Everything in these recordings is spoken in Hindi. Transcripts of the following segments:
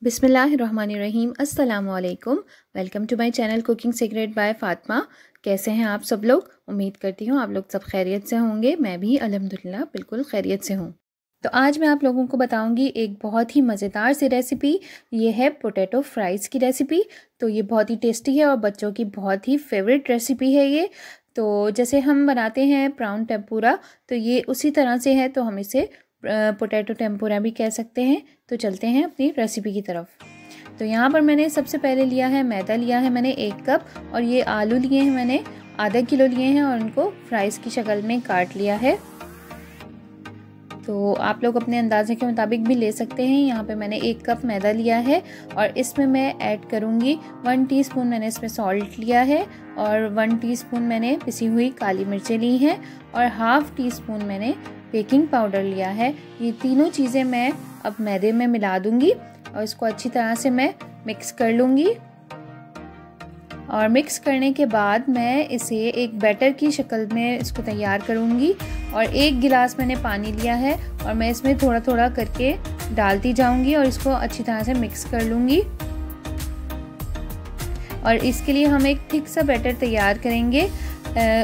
बिस्मिल्लाहिर्रहमानिर्रहीम। अस्सलामुअलैकुम। Welcome to my channel cooking secret by Fatima. कैसे हैं आप सब लोग? उम्मीद करती हूँ आप लोग सब खैरियत से होंगे। मैं भी अल्हम्दुलिल्लाह बिल्कुल खैरियत से हूँ। तो आज मैं आप लोगों को बताऊंगी एक बहुत ही मज़ेदार सी रेसिपी। ये है पोटैटो फ्राइज़ की रेसिपी। तो ये बहुत ही टेस्टी है और बच्चों की बहुत ही फेवरेट रेसिपी है ये। तो जैसे हम बनाते हैं प्राउन टेम्पुरा, तो ये उसी तरह से है, तो हम इसे पोटैटो टेम्पुरा भी कह सकते हैं। तो चलते हैं अपनी रेसिपी की तरफ। तो यहाँ पर मैंने सबसे पहले लिया है मैदा, लिया है मैंने 1 कप, और ये आलू लिए हैं मैंने आधा किलो लिए हैं और उनको फ्राइज़ की शक्ल में काट लिया है। तो आप लोग अपने अंदाजे के मुताबिक भी ले सकते हैं। यहाँ पे मैंने 1 कप मैदा लिया है और इसमें मैं ऐड करूँगी 1 टीस्पून मैंने इसमें सॉल्ट लिया है और 1 टीस्पून मैंने पिसी हुई काली मिर्चें ली हैं और हाफ़ टीस्पून मैंने बेकिंग पाउडर लिया है। ये तीनों चीज़ें मैं अब मैदे में मिला दूँगी और इसको अच्छी तरह से मैं मिक्स कर लूँगी। और मिक्स करने के बाद मैं इसे एक बैटर की शक्ल में इसको तैयार करूँगी। और 1 गिलास मैंने पानी लिया है और मैं इसमें थोड़ा थोड़ा करके डालती जाऊँगी और इसको अच्छी तरह से मिक्स कर लूँगी। और इसके लिए हम एक थिक सा बैटर तैयार करेंगे।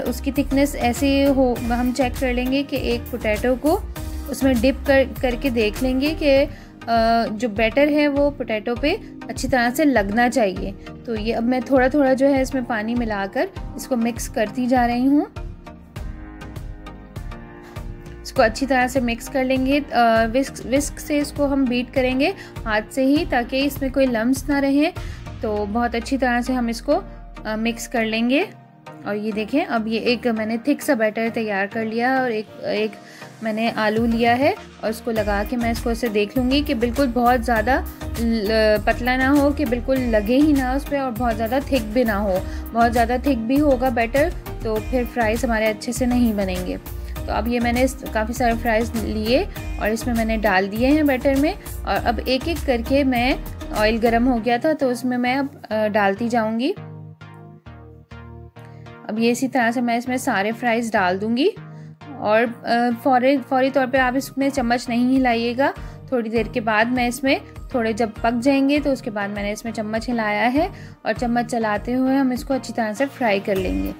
उसकी थिकनेस ऐसे हो, हम चेक कर लेंगे कि एक पोटैटो को उसमें डिप करके देख लेंगे कि जो बैटर है वो पोटैटो पे अच्छी तरह से लगना चाहिए। तो ये अब मैं थोड़ा थोड़ा जो है इसमें पानी मिलाकर इसको मिक्स करती जा रही हूँ। इसको अच्छी तरह से मिक्स कर लेंगे। विस्क से इसको हम बीट करेंगे हाथ से ही, ताकि इसमें कोई लम्स ना रहे। तो बहुत अच्छी तरह से हम इसको मिक्स कर लेंगे। और ये देखें, अब ये एक मैंने थिक सा बैटर तैयार कर लिया और एक मैंने आलू लिया है और इसको लगा के मैं इसको ऐसे देख लूँगी कि बिल्कुल बहुत ज़्यादा पतला ना हो, कि बिल्कुल लगे ही ना उस पर, और बहुत ज़्यादा थिक भी ना हो। बहुत ज़्यादा थिक भी होगा बैटर तो फिर फ्राइज़ हमारे अच्छे से नहीं बनेंगे। तो अब ये मैंने काफ़ी सारे फ्राइज़ लिए और इसमें मैंने डाल दिए हैं बैटर में। और अब एक एक करके मैं, ऑयल गर्म हो गया था तो उसमें मैं अब डालती जाऊँगी। अब ये इसी तरह से मैं इसमें सारे फ्राइज़ डाल दूँगी। और फौरी तौर पे आप इसमें चम्मच नहीं हिलाइएगा। थोड़ी देर के बाद मैं इसमें, थोड़े जब पक जाएंगे तो उसके बाद मैंने इसमें चम्मच हिलाया है और चम्मच चलाते हुए हम इसको अच्छी तरह से फ्राई कर लेंगे।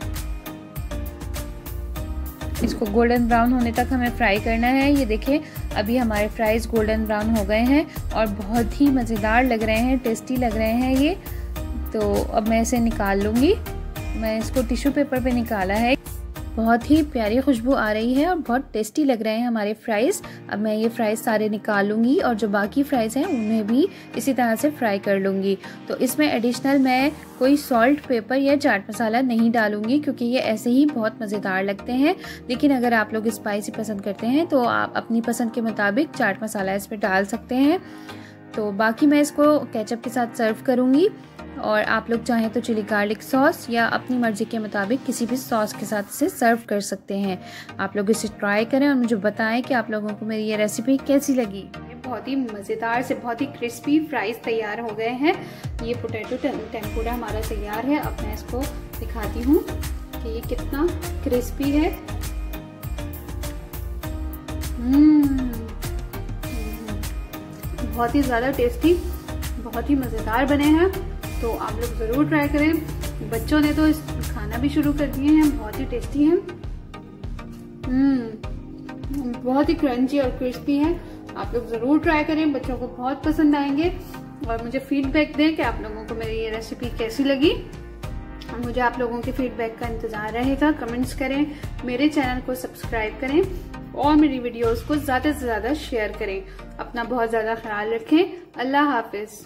इसको गोल्डन ब्राउन होने तक हमें फ्राई करना है। ये देखें, अभी हमारे फ्राइज़ गोल्डन ब्राउन हो गए हैं और बहुत ही मज़ेदार लग रहे हैं, टेस्टी लग रहे हैं ये। तो अब मैं इसे निकाल लूँगी। मैं इसको टिश्यू पेपर पे निकाला है। बहुत ही प्यारी खुशबू आ रही है और बहुत टेस्टी लग रहे हैं हमारे फ्राइज़। अब मैं ये फ्राइज़ सारे निकाल लूँगी और जो बाकी फ्राइज़ हैं उन्हें भी इसी तरह से फ्राई कर लूँगी। तो इसमें एडिशनल मैं कोई सॉल्ट, पेपर या चाट मसाला नहीं डालूँगी, क्योंकि ये ऐसे ही बहुत मज़ेदार लगते हैं। लेकिन अगर आप लोग स्पाइसी पसंद करते हैं तो आप अपनी पसंद के मुताबिक चाट मसाला इस पर डाल सकते हैं। तो बाकी मैं इसको केचप के साथ सर्व करूँगी और आप लोग चाहें तो चिली गार्लिक सॉस या अपनी मर्ज़ी के मुताबिक किसी भी सॉस के साथ इसे सर्व कर सकते हैं। आप लोग इसे ट्राई करें और मुझे बताएं कि आप लोगों को मेरी ये रेसिपी कैसी लगी। बहुत ही मज़ेदार से बहुत ही क्रिस्पी फ्राइज़ तैयार हो गए हैं। ये पोटैटो टेम्पुरा हमारा तैयार है। अब मैं इसको दिखाती हूँ कि ये कितना क्रिस्पी है। बहुत ही ज़्यादा टेस्टी, बहुत ही मज़ेदार बने हैं। तो आप लोग ज़रूर ट्राई करें। बच्चों ने तो खाना भी शुरू कर दिए हैं। बहुत ही टेस्टी हैं, बहुत ही क्रंची और क्रिस्पी हैं। आप लोग ज़रूर ट्राई करें, बच्चों को बहुत पसंद आएंगे। और मुझे फीडबैक दें कि आप लोगों को मेरी ये रेसिपी कैसी लगी। और मुझे आप लोगों के फीडबैक का इंतज़ार रहेगा। कमेंट्स करें, मेरे चैनल को सब्सक्राइब करें और मेरी वीडियोज़ को ज़्यादा से ज़्यादा शेयर करें। अपना बहुत ज़्यादा ख्याल रखें। अल्लाह हाफिज़।